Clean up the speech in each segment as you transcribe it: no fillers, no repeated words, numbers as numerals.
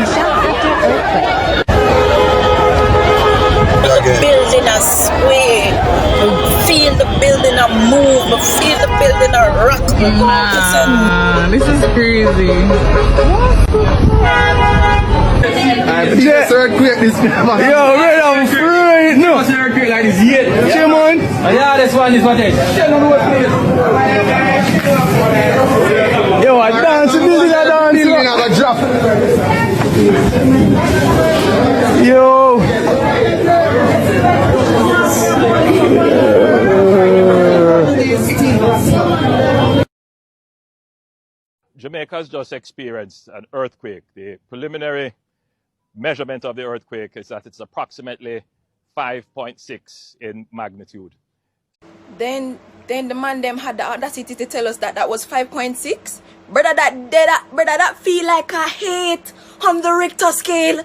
in shock after earthquake. The building a sway. Feel the building a move. Feel the building a rock. Nah, this is crazy. This earthquake, this man. Yo, man, I'm free. No, this earthquake like this yet. Yeah, man. Yeah, this one is what it is. Yo, I dance to this, I dance. Building have a drop. Yo. Jamaica has just experienced an earthquake. The preliminary measurement of the earthquake is that it's approximately 5.6 in magnitude. Then the man them had the audacity to tell us that that was 5.6. Brother, that feel like a 8 on the Richter scale.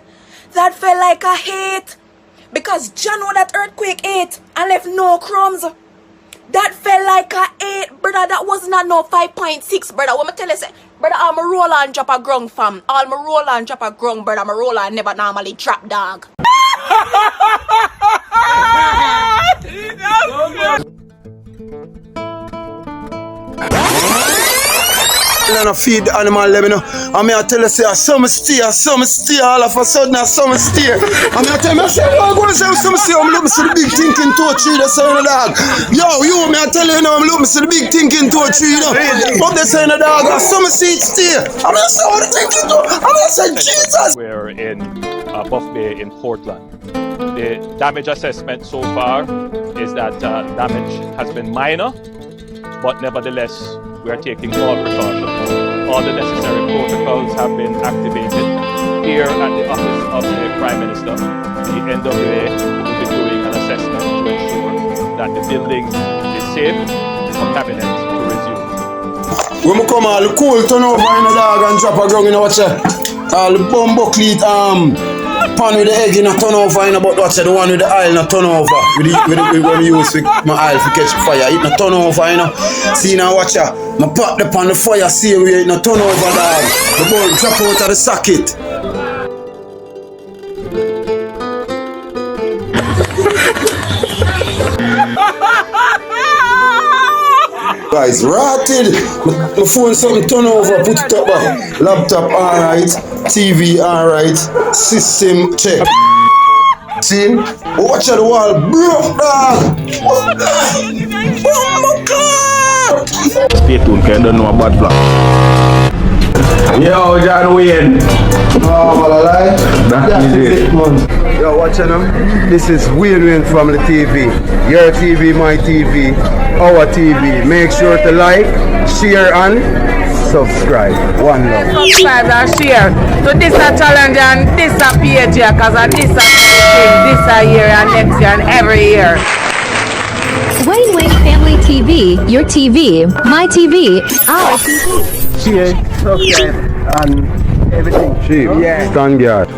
That felt like a 8. Because John know that earthquake 8 and left no crumbs. That felt like a 8, brother. That was not no 5.6, brother. What me tell you say, brother, I'm a roll and drop a grung, fam. All my roll and drop a grung, brother. I'm a roll and never normally drop, dog. And I feed the animal them, you know. I mean, I tell you, say, some steer, all of a sudden, some steer. I mean, I tell me, I say, well, I'm going to say, some steer, I'm looking for the big thinking to a tree, that's saying a dog. Yo, you, me, I tell you, I'm looking for the big thinking to a tree, you know. But they're saying a dog, some seed steer. I mean, I say, what are they thinking to? I mean, I say, Jesus. We're in Buff Bay in Portland. The damage assessment so far is that damage has been minor, but nevertheless, we are taking all precautions. All the necessary protocols have been activated. Here at the office of the Prime Minister, the NWA will be doing an assessment to ensure that the building is safe for cabinet to resume. When we come all the cool turn over in the dog and drop a ground, you know what you all the bumbo cleat pan with the egg in a turn over, you know, but watch the one with the oil in a turn over. With when we use with my oil to catch fire, it a turn over, you know. See now watch ya. I pop the pan the fire, see we it a turn over, dog. The bulb drop out of the socket. Guys, rotted. My phone something turn over, put it up back. Laptop alright, TV alright, system check. See? Watch out the wall, broke dog. Oh my God! Stay tuned, because I don't know about vlog. Yo, John Wayne. Oh, what a lie. That is it. Man. Yo, watch them. This is Weird Wayne from the TV. Your TV, my TV, our TV. Make sure to like, share and subscribe. One love. Subscribe and share to this a challenge and this a page here, because this a thing, this a year and next year and every year. Wayne Wayne Family TV, your TV, my TV, our TV. Share, subscribe, and everything. Chief, yeah. Stand guard.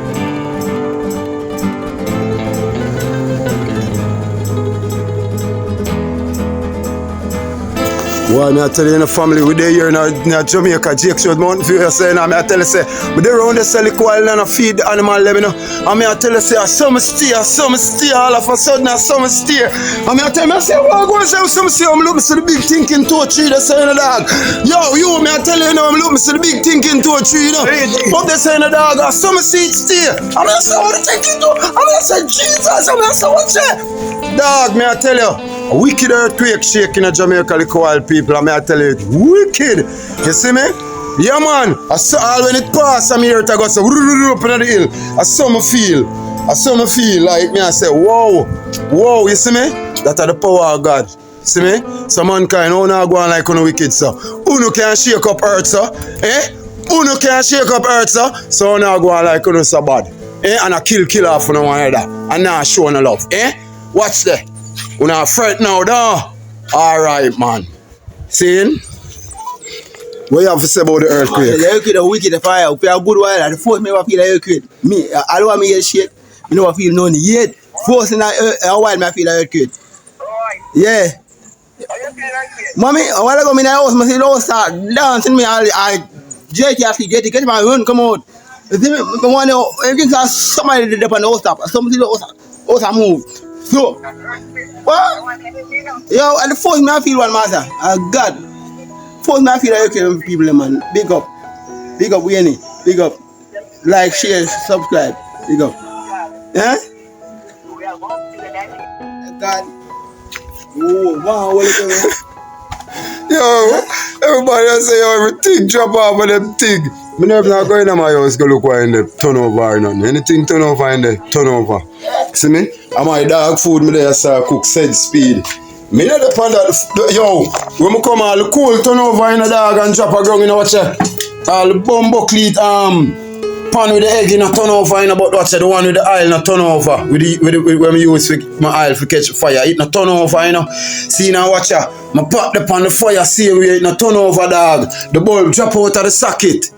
Well, I tell you in the family, we're there here in Jamaica, Jake Short Mountain View, you say, and I tell you, say, we're there around the sell coil and feed the animal, you know. And I tell you, say, some steer, all of a sudden, some steer. And I tell you, say, well, I'm going to say, some steer, I'm looking for the big thinking to a tree, they're saying a dog. Yo, you, I tell you, I'm looking for the big thinking to a tree, you know. But they're saying a dog, some seed steer. And I say, what are they thinking to? And I say, Jesus, and I say, what's that? Dog, I tell you. A wicked earthquake shaking in Jamaica, the coil people, and may I tell you, it's wicked. You see me? Yeah, man. I saw all when it pass, I'm here to go so up in the hill. I saw me feel like me. I say, whoa, you see me? That's the power of God. See me? So mankind, how now go on like on wicked, so. Uno can shake up earth, so. Uno can shake up earth, so now go on like on so bad. And I kill off on one another. And now show no love. Watch that. We're not afraid now, though. Alright, man. See? What you have to say about the earthquake? The earthquake is wicked, the fire. We have a good while. The force me feel the earthquake. Me, I don't want me to shit. You know I feel none yet. Force in a while, I feel the earthquake. Yeah. Mommy, a while ago, in the house, I see the house start dancing me. I get my run, come out. You see me? I want to, everything somebody did up on the house top. Somebody the house move. So, what? Yo, at the first me I feel one master. God. First me I feel like okay, people, man. Big up. Big up, Winnie. Big up. Like, share, subscribe. Big up. Eh? God. Oh, wow, what is it? Yo, everybody else say everything drop off of them thing. Me never not going to my house go look why in the turnover or nothing. Anything turnover in the turnover. See me? And my dog food me there so cook said speed. Me not depend on that. Yo, when me come all the cool turnover in the dog and drop a ground in the watch. All the bumbo cleat pan with the egg in a turnover in about watch the one with the oil in a turnover. With when me use my oil for catch fire. It in a turnover, you know. See now watch ya. Me pop the pan the fire same way in a turnover dog. The bulb drop out of the socket.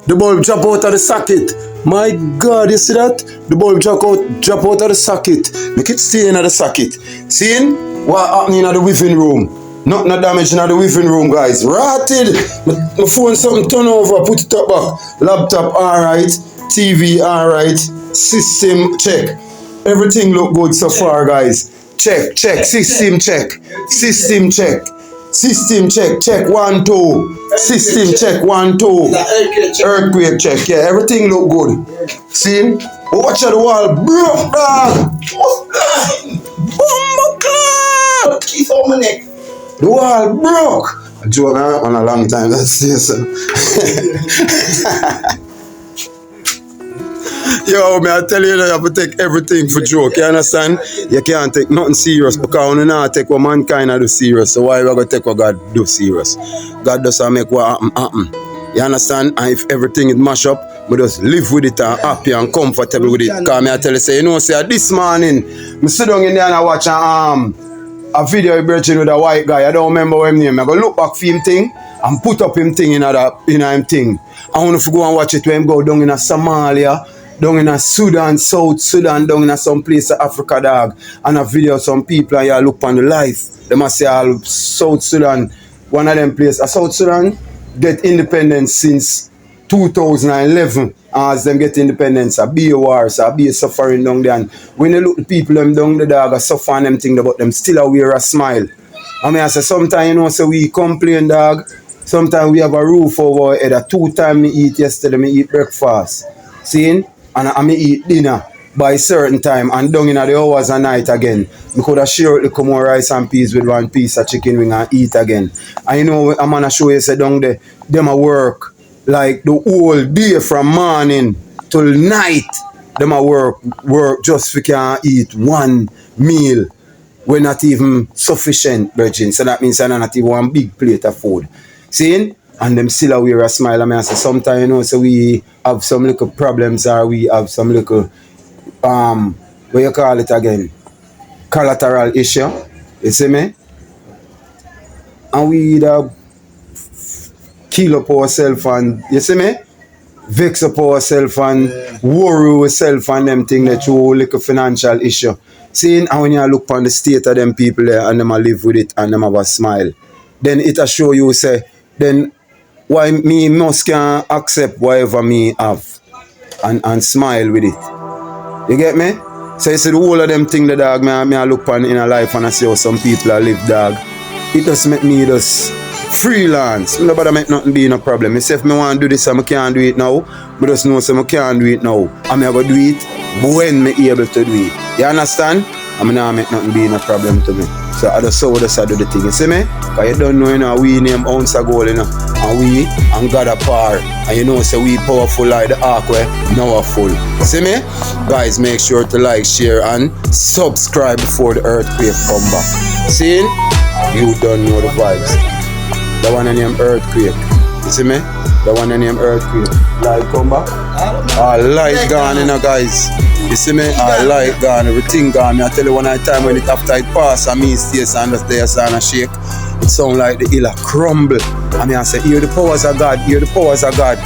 The bulb drop out of the socket. My God, you see that? The bulb drop out of the socket. Make it stay in the socket. See what happening in the weaving room? Not damage in the weaving room, guys. Rotted. My phone something turn over, put it up back. Laptop alright. TV alright. System check. Everything look good so far, guys. Check. System check. System check. System check. Check 1 2. System check 1 2. Earthquake check. Yeah, everything look good. See? Watch out the wall. Broke dog. Bumbo keep on my neck. The wall broke. I joke on a long time. That's this. Yo, me I tell you, you have to take everything for joke. You understand? You can't take nothing serious because you not take what mankind do serious. So why we gonna take what God do serious? God doesn't make what happen. You understand? And if everything is mash up, we just live with it and happy and comfortable with it. Because me I tell you, say, you know, say this morning, me sit down in there and I watch a video of Virgin with a white guy. I don't remember what his name. I go look back for him thing and put up him thing in him thing. I want to go and watch it when him go down in a Somalia, down in a Sudan, South Sudan, down in a some place in Africa dog. And a video of some people and you look on the life. They must say all South Sudan, one of them places. South Sudan get independence since 2011. As them get independence, a be a war, so a be a suffering down there. And when you look the people them down the dog are suffering them thing about them still wear a smile. I mean I say sometimes you know so we complain dog. Sometimes we have a roof over our head. 2 times me eat yesterday, me eat breakfast. See? And I me eat dinner by a certain time and down in the hours of night again. We could have shared the come more rice and peas with 1 piece of chicken wing and eat again. And you know I'm gonna show you say down there, them a work. Like the whole day from morning till night, them a work just for can eat 1 meal. We're not even sufficient, virgin. So that means I'm not even 1 big plate of food. See? And them still wear a smile. I mean, I say sometimes, you know, so we have some little problems or we have some little, what you call it again? Collateral issue. You see me? And we either kill up ourselves and, you see me? Vex up ourselves and worry ourselves and them thing that you like a financial issue. Seeing and when you look on the state of them people there and them a live with it and them have a smile, then it'll show you say, then why me must can accept whatever me have and smile with it. You get me? So you see the whole of them thing the dog me I look on in a life and I see how some people are live dog. It just make me just freelance. Nobody make nothing be no problem. Me say if me want to do this and I can't do it now, I just know say I can't do it now. And I go do it when me able to do it. You understand? And I not make nothing be no problem to me. So I just saw what I do the thing. You see me? Because you don't know, you know, we name ounce of gold, you know. And we and God apart. And you know, so we powerful like the ark where now are full. See me? Guys, make sure to like, share, and subscribe before the earthquake come back. See? You don't know the vibes. The one named earthquake. You see me? The one named earthquake. Light come back. Light gone, you know, guys. You see me? Light gone, everything gone. I tell you one time when it after it pass, I mean stays and just there and shake. It sound like the hill crumble. I mean I say, hear the powers of God, hear the powers of God.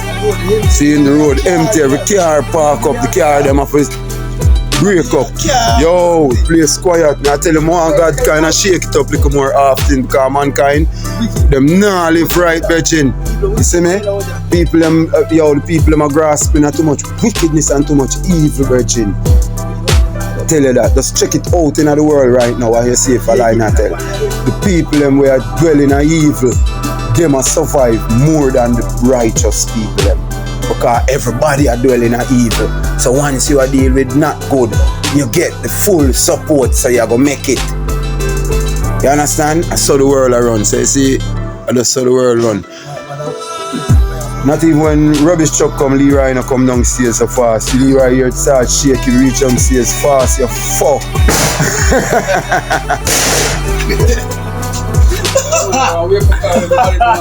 See in the road empty, every car park up, the car them up break up. Yo, place quiet. I tell you more God kind of shake it up a little more often because mankind, them not live right, virgin. You see me? People them, the people them are grasping at too much wickedness and too much evil, virgin. I tell you that. Just check it out in the world right now while you see if I lie not tell. The people them who are dwelling in evil, them are survive more than the righteous people them. Because everybody are dwelling in evil. So once you are deal with not good, you get the full support so you're gonna make it. You understand? I saw the world around. So you see, I just saw the world run. Not even when rubbish truck come, Leroy no come downstairs so fast. Leroy here start shaking, reach downstairs fast, you fuck.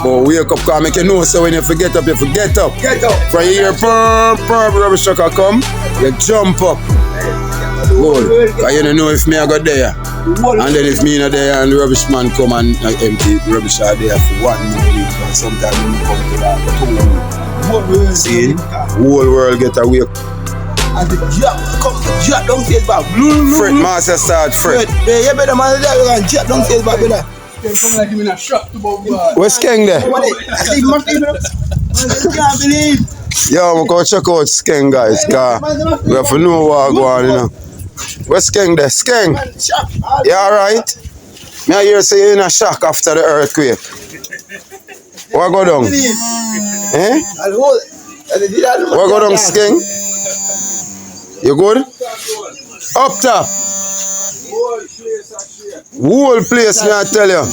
But wake up, cause make you know so when you forget up, you forget up. Get up. From here, rubbish truck will come, you jump up. Good. Cause you don't know if me I got there. And then if me not there and the rubbish man come and empty the rubbish out there for 1 week. And sometimes we come to that for 2 weeks. See? Whole world get awake. And the jack downstairs back. Fret, master start fret. You better man there, you can jack downstairs back, brother. Come like him in a shop to Bob. Where's Skeng there? I can't believe. Yo, I'm going to check out Skeng, guys, cause we have to know what going on, you know. Where's Skeng there? Skeng? You alright? Me I hear say you're in a shock after the earthquake. What go down? Eh? What go down, Skeng? You good? Up top. Whole place, me I tell you.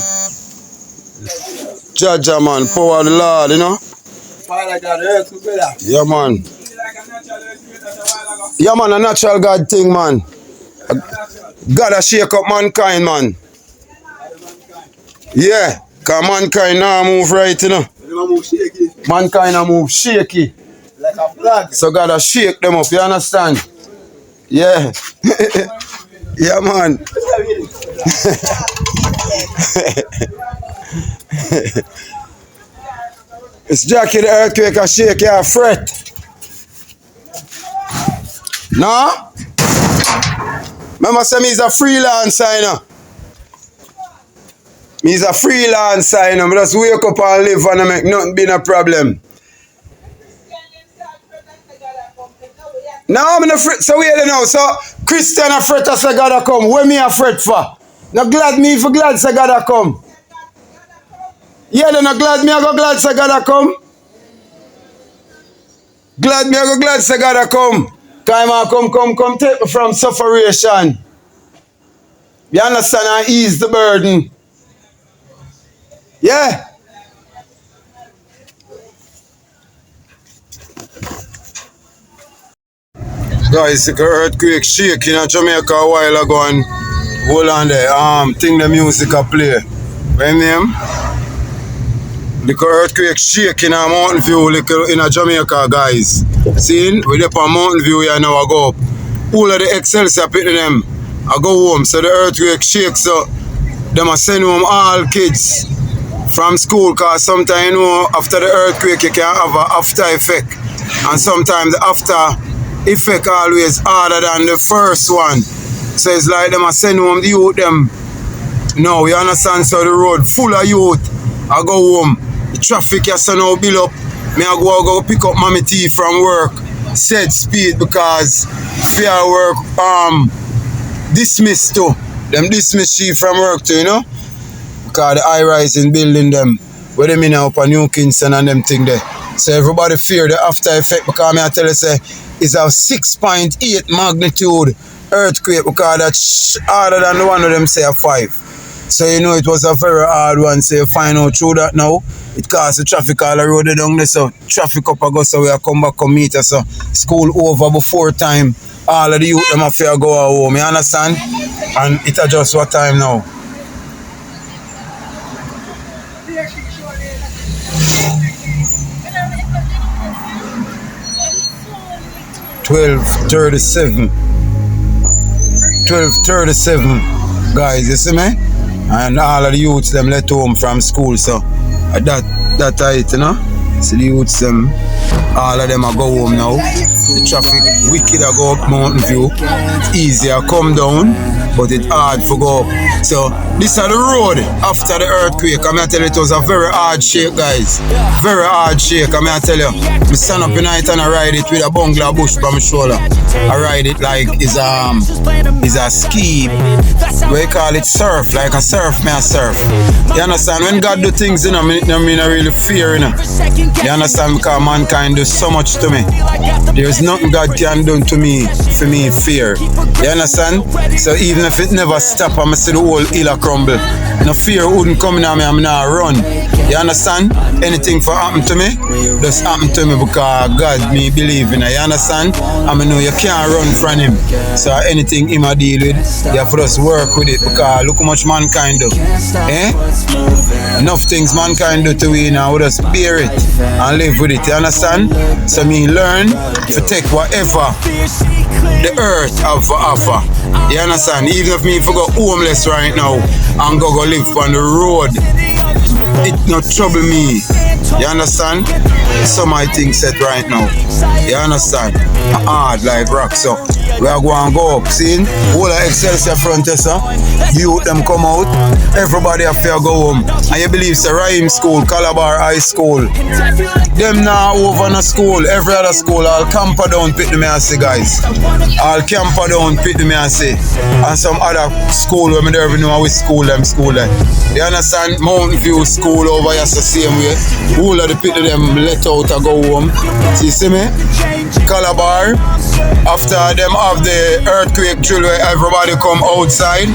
Jaja man, power of the Lord, you know. Yeah man. Yeah man, a natural God thing, man. God a shake up mankind, man. Yeah, cause mankind now move right, you know. Mankind now move shaky. Like a flag. So God a shake them up, you understand? Yeah. Yeah man. It's Jackie the earthquake a shake, you fret. No? Remember say me is a freelancer, you know. Me is a freelancer, you know. I just wake up and live and make nothing be a problem. No, I'm not fret. So wait now. So Christian a fret say God a come. Where me a fret for? No glad me for glad say God a come. Yeah, then no glad me I go glad say God a come. Glad me I go glad say God a come. Time I come take me from sufferation. You understand? And ease the burden. Yeah. Guys, the earthquake shake in Jamaica a while ago and hold on there. Think the music a play. What name? The earthquake shake in a Mountain View in a Jamaica, guys. See, we're up on Mountain View here now. I go up. All of the Excels are picking them. I go home. So the earthquake shakes, so them are send home all kids from school, because sometimes, you know, after the earthquake you can have an after effect. And sometimes the after effect always harder than the first one. So it's like them are send home the youth them. No, you understand? So the road full of youth. I go home. The traffic has now build up. Me I go pick up mommy tea from work. Set speed because fear work dismissed too. Them dismiss she from work too, you know? Because the high-rise in building them. Where them in up on New Kingston and them thing there. So everybody fear the after effect, because me I tell you say it's a 6.8 magnitude earthquake, because that's harder than the one of them say a 5. So you know it was a very hard one, so you find out through that now. It caused the traffic all the road down there, so traffic up go, so we come back come meet us. So school over before time. All of the youth them have to go home, you understand? And it just what time now? $12:37. 12:37, guys, you see me? And all of the youths them let home from school, so that it, you know. So the youths them All of them are go home now. The traffic wicked I go up Mountain View. Easier come down, but it's hard for go up. So this is the road after the earthquake. I'm gonna tell you it was a very hard shake, guys. Very hard shake. I'm gonna tell you. I stand up in night and I ride it with a bungalow bush by my shoulder. I ride it like it's a ski. We call it surf, like a surf, me a surf. You understand? When God do things, you know, me not really fear, you know. You understand? Because mankind do so much to me. There's nothing God can do to me for me fear. You understand? So even if it never stop, I'ma see the whole hill a crumble. No fear wouldn't come in on me, I'm not run. You understand? Anything for happen to me, just happen to me because God me believe in it. You understand? I know you can't run from him. So anything him a deal with, you have to just work with it because look how much mankind do. Eh? Enough things mankind do to we now, we just bear it and live with it. You understand? So me learn to take whatever the earth have for offer. You understand? Even if me go homeless right now and go live on the road, it not trouble me. You understand? Some of my things set right now. You understand? Hard like rock. So we are going to go up. See? All the Excelsior front tester, youth them come out. Everybody have to go home. And you believe it's a Rhyme School, Calabar High School. Them now over in a school, every other school, all camper down pick me and say, guys. All camper down pick me and say. And some other school where me never know which school them. You understand? Mountain View School over here the same way. All of the people them let out to go home. See me? Calabar, after them have the earthquake drill where everybody come outside,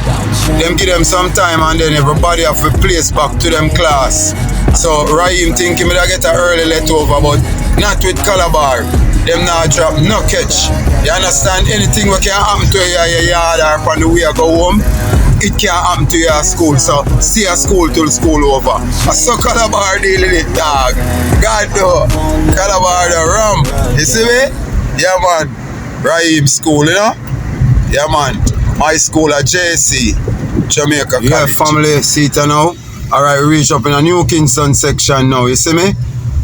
them give them some time and then everybody have to place back to them class. So Raheem thinking me that get an early let over, but not with Calabar. Them now drop no catch. You understand? Anything what can happen to your yard or on the way I go home, it can't happen to your school. So stay at school till school over. I saw Calabar dealing it, dog. God do. Calabar the ramp. You see me? Yeah man. Raheem school, you know? Yeah man. My school at JC, Jamaica College. Yeah, family seat now. Alright, we reach up in a New Kingston section now, you see me?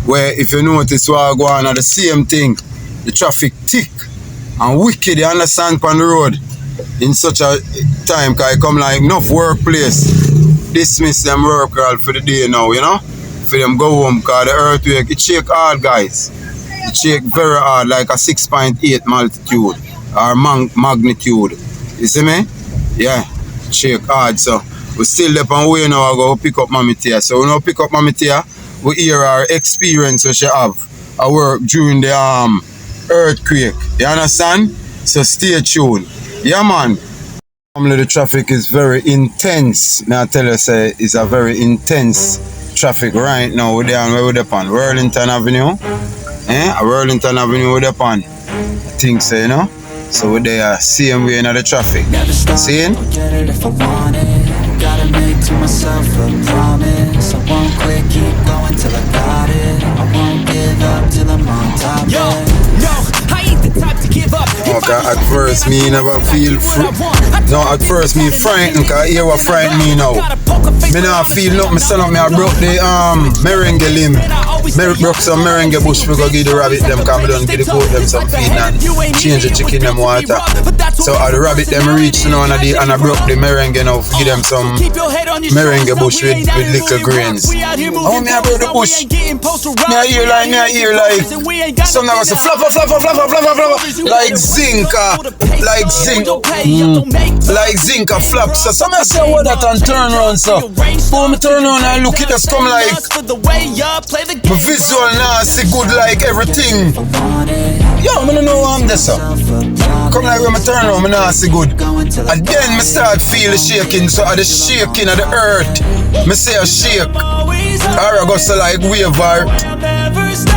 Where if you notice what I go on the same thing, the traffic thick and wicked, you understand, on the road in such a time, because it come like enough workplace dismiss them work for the day now, you know? For them go home, because the earthquake, it shake hard, guys. It shake very hard, like a 6.8 multitude or magnitude. You see me? Yeah, it shake hard, so we still up on way now, I go pick up Mommy Tia. So when I pick up Mommy Tia, we hear our experience we she have at work during the earthquake. You understand? So stay tuned. Yeah man. The traffic is very intense. May I tell you, say it's a very intense traffic right now. We're there where we're on Worlington Avenue. Worlington Avenue we're on. I think so, you know. So we're there same way in the traffic. Seeing? Gotta make to myself a promise. I won't quit, keep going till I got it. I won't give up till I'm on top. Yo, I ain't the type to give up. Okay, at first me never feel no, at first me frightened, cause here what frighten me now. Me not feel nothing. Me stand up, me I broke the merengue limb. Broke some merengue bush. We go give the rabbit them, cause me done give the goat them some feed and change the chicken them water. So the rabbit them reach now and I broke the merengue now, give them some merengue bush with little grains. Oh, me I broke the bush. Me I hear like some that was a flapper, like zinca, like zinca flap. So some I say what that and turn around, so when me turn around and look, it just come like my visual now see good like everything. Yo, I don't know what I'm there, so come like when I turn around, I now see good. And then I start feel the shaking, so the shaking of the earth, I say a shake. Or I go so like wave or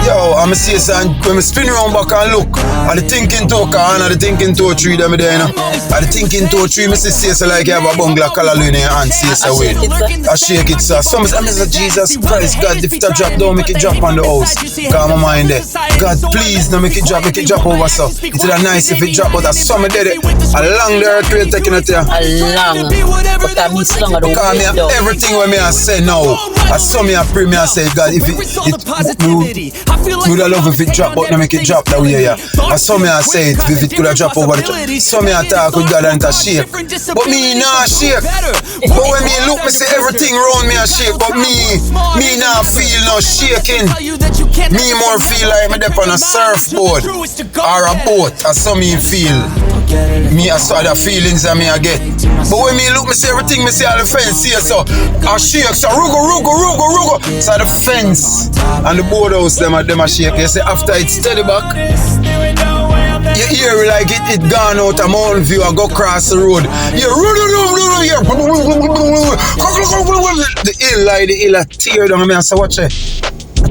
yo, I'm see and when I spin around back and look at the thinking toe car and the thinking toe tree them there, you know. At the thinking toe tree, I see so like you have a bungalow color in your hand, see so way. I shake it, so some I say Jesus Christ, God, if it drop down, make it drop on the house. Got my mind there. God, please, now make it drop over so. It's nice if it drop, but I saw me did it. Along the earthquake taking it here. Along. But I miss long of the because me have everything when me I say now. I saw me I pray me I say God, if it would have loved if it drop, but now make it drop that way, yeah. And some I say if it could have dropped over the top. Some I talk with God and to shake. But me nah shake. But when me look, me see everything around me a shake. But me nah feel no shaking. Me more feel like me dep on a surfboard or a boat, as some me feel. Me I saw the feelings that me I get. But when me look, me see everything, me see all the fence here, so I shake, so rugo. So the fence and the boathouse them a shake. You see after it's steady back, you hear like it gone out a Mount View and go across the road. You hear the hill a tear down. Me I say watch it.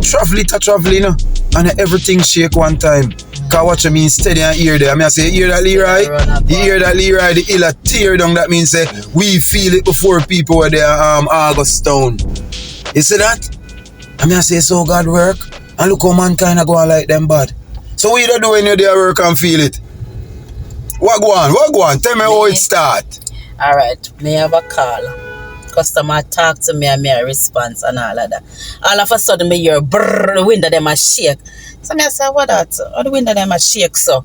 Travel, you know, and everything shake one time. Cause watch me steady and hear there. I mean I say you hear that Leroy? You hear that Leroy, the hill a tear down, that means we feel it before people were there August town. You see that? I mean I say so God work and look how mankind are going like them bad. So what you do when you're there work and feel it? What go on? Tell me how it start. Alright, me have a call. Customer talk to me and me a response and all of that. All of a sudden me hear brrr, the window them a shake. So me I say, what that? How the window them a shake so?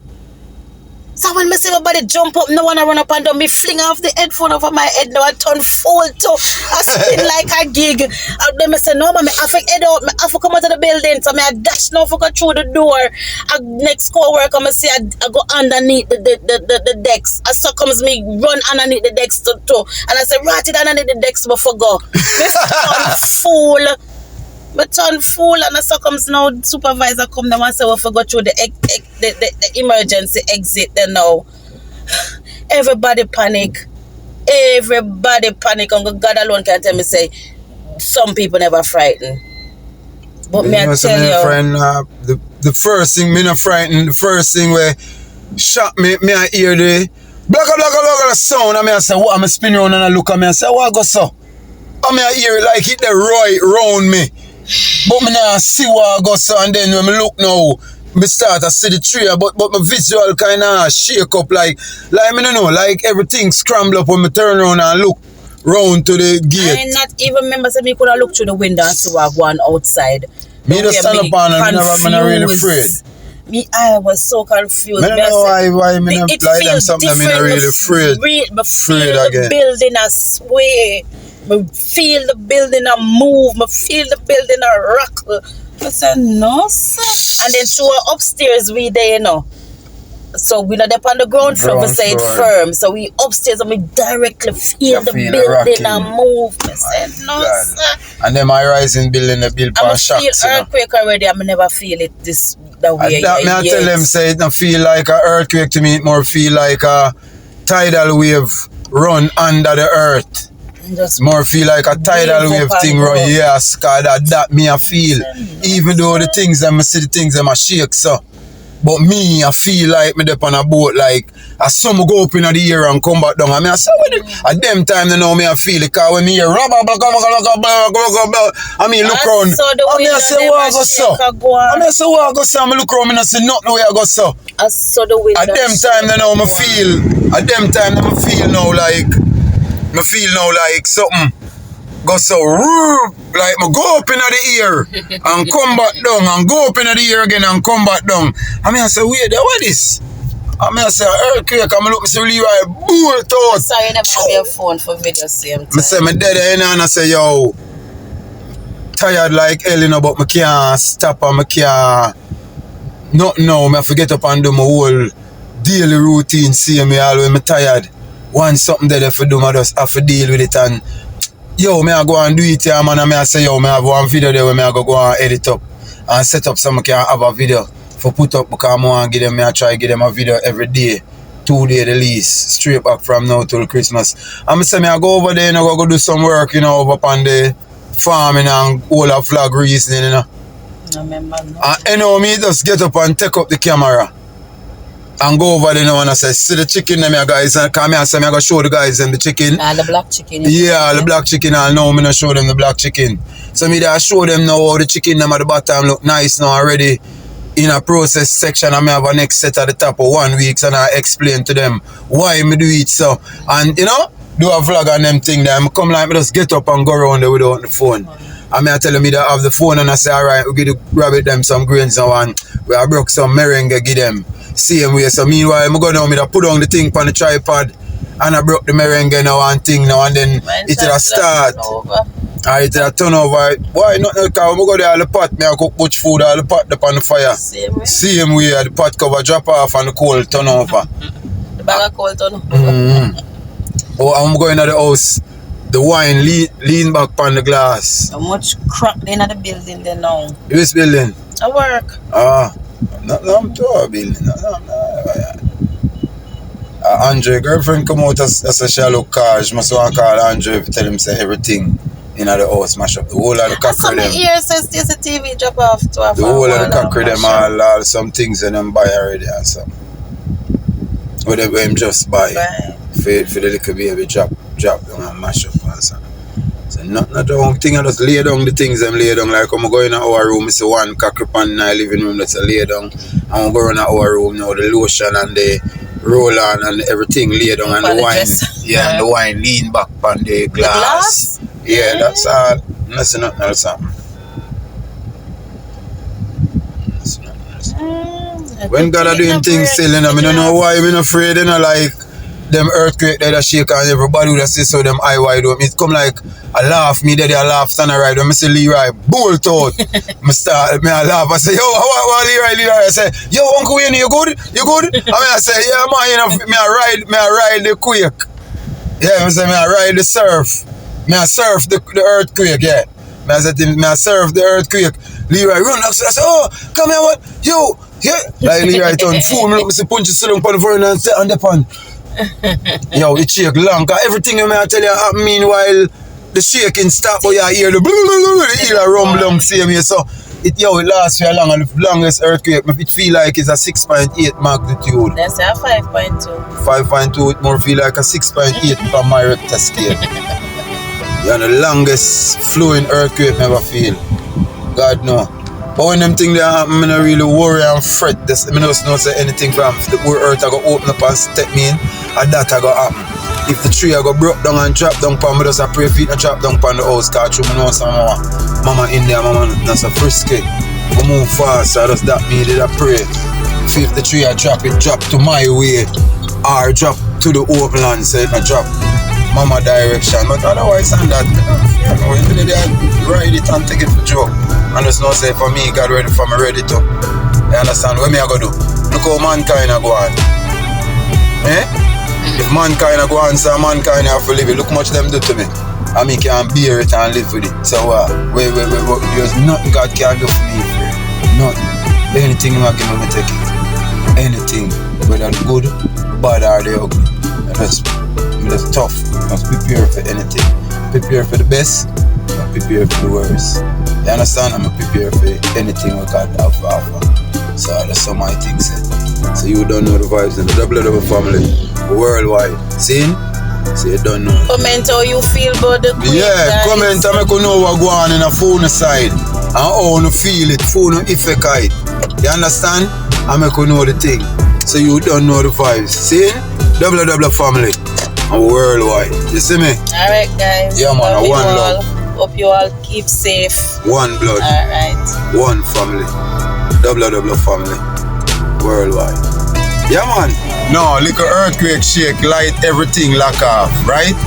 So when me see everybody jump up, no one run up and down, me fling off the headphone over my head now and turn full to I spin like a gig. And then me say, no man, me have to head out, me have to come out of the building. So me I dash now for go through the door. And next co-worker, me see I go underneath the decks. And so comes me run underneath the decks too. And I say, right it underneath the decks before go. Me turn full. But turn full and so comes now supervisor come now and say we forgot through the emergency exit then now. Everybody panic. And God alone can tell me say some people never frightened. But me I tell you friend, the first thing me not frightened, the first thing where shock me I hear the black sound and me I say what, I spin around and I look at me and say what go so? And me I hear it like it the right round me. But me nah see what I go so, and then when me look now, me start to see the tree, but my visual kind of shake up like me no know, like everything scramble up when me turn around and look round to the gate. I not even remember say me could have looked through the window and see what one outside. Me just stand up and I'm not really afraid. I was so confused. I don't know why me not like them something I'm not really afraid. Feel the building a sway. I feel the building a move. I feel the building a rock. I said, no, sir. And then through upstairs, we there, you know. So we not up on the ground floor, we say it firm. So we upstairs and we directly feel the building a move. I said, no, sir. And then my rising building, the build for shocks. I feel earthquake already. I never feel it this the way. That I tell them, say it don't feel like an earthquake to me. It more feel like a tidal wave run under the earth. Just more feel like a tidal wave thing run, yes, cause that me I feel. Even though the things I see the things them a shake so. But me I feel like me dep on a boat like as some go up in the air and come back down. I mean I say at them time they know me I feel it cause when me hear I mean look around. I mean I say what I go so. I mean I say what I go so. I look around me and say nothing where I go so. I saw the window. At them time they know me feel. At them time they feel now like. I feel now like something go so like I go up in the air and come back down and go up in the air again and come back down. I mean I say wait there what is? I mean I say earthquake and I look me say Leroy bolt out. Sorry you never have your phone for video same time. I say me dead and I say yo tired like hell you know but I can't stop and I can't not now I forget up and do my whole daily routine see me always me tired. Want something there for do, I just have to deal with it and yo, me I go and do it here man and me I say yo, me have one video there where me I go and edit up and set up so I can have a video for put up because I want to give them, I try give them a video every day, 2 days the least, straight back from now till Christmas. And I say me I go over there and I go do some work, you know, over on the farming and all of flag reasoning, you know. I remember. And you know, me just get up and take up the camera. And go over there now and I say, see the chicken them here guys, and come here and say me I go show the guys them the chicken. The black chicken. Yeah, the black chicken and now me not show them the black chicken. So me there show them now how the chicken them at the bottom look nice now already in a process section and me have a next set at the top of 1 week and I explain to them why me do it so. And you know, do a vlog on them thing there. I come like me just get up and go around there without the phone. And I tell them that I have the phone and I say, alright, we give the rabbit them some grains now and we have broke some merengue give them. Same way. So meanwhile, I go down, I put on the thing on the tripod and I broke the merengue now and thing now and then it will start. Or it will turn over. Why not? Because I go there all the pot, I cook much food, all the pot up on the fire. Same way, the pot cover drop off and the coal turn over. The bag of coal turn over. Oh, I'm going to the house. The wine lean back on the glass. How much crack in the building there now? Which building? I work. No, I'm to a building. No. Andre, girlfriend come out as a shallow car. She must want to call Andre to tell him say everything in the house mash up. The whole of the cocker them. Here says there's a TV drop off to a the whole of the cocker them all some things and them buy already and some. But them just buy. For the little baby drop down and mash up and so. So not the whole thing I just lay down the things them lay down like I'm going in our room, it's one cocker pan in the living room that's a lay down. I'm going in our room now, the lotion and the roll on and everything lay down and the wine. Yeah, and the wine lean back on the glass. Yeah, that's all. That's nothing else something. When God are doing things silly, I don't know why I'm afraid, like them earthquake that shake and everybody would say so them eye wide open. It come like I laugh, me there I laugh stand right when I see Leroy bolt out. I laugh, I say, yo, how Leroy? I say, yo, Uncle Wayne, you good? You good? I say, yeah man, you know, me I ride the quake. Yeah, I say me I ride the surf. Me I surf the earthquake, yeah. I said me I surf the earthquake. Leroy run next to I say, oh, come here what? Yo, yeah. Like Leroy turn fool, me look me punch sit down on the front and sit on the pan. Yo, it shake long, cause everything I tell you happen meanwhile the shaking stop, but you hear the rumble same here. So it lasts for long, and the longest earthquake, it feel like it's a 6.8 magnitude. That's a 5.2. 5.2, it more feel like a 6.8 on my Richter scale. Yeah, the longest flowing earthquake never feel. God no. But when them things happen, I don't really worry and fret. I don't know say anything from the whole earth I go open up and step me in, and that I go happen. If the tree I go broke down and drop down pan, I just pray feet and drop down pan the house, cause I know some mama in there, mama that's a frisky. I move fast, I just that me did I pray. If the tree I drop, it drop to my way, or drop to the open land, so it not drop mama direction. But otherwise than that, you know, they ride it and take it for joke. And there's no say for me, God ready for me ready to. You understand? What me I go do? Look how mankind I go on. Eh? If mankind I go on, so mankind have to live it. Look much them do to me. I mean can bear it and live with it. So there's nothing God can do for me. Nothing. Anything I give me take it. Anything. Whether good, bad or the ugly. That's tough. Must prepare for anything. Prepare for the best, and prepare for the worst. You understand? I'm prepare for anything we God have to offer. So that's how my thing said. So you don't know the vibes in the double family worldwide. See? So you don't know. Comment how you feel about the queen. Yeah, comment and make you know what go on in a phone side. And how you feel it, phone effect it. You understand? I make you know the thing. So you don't know the vibes. See? Double family. And worldwide. You see me? Alright guys. Yeah man, one love. Hope you all keep safe. One blood. Alright. One family. Double family. Worldwide. Yeah man. No, little earthquake shake, light, everything lock off, right?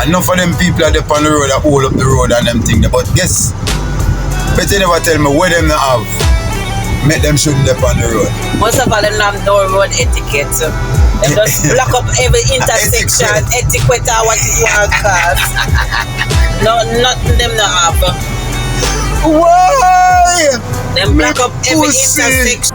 And enough of them people are up on the road that hold up the road and them thing. But guess, better never tell me where them have. Make them shouldn't up on the road. Most of all them have no road etiquette. They just block up every intersection, etiquette or what you want to call. No, nothing them no have. Why? Them block up every intersection.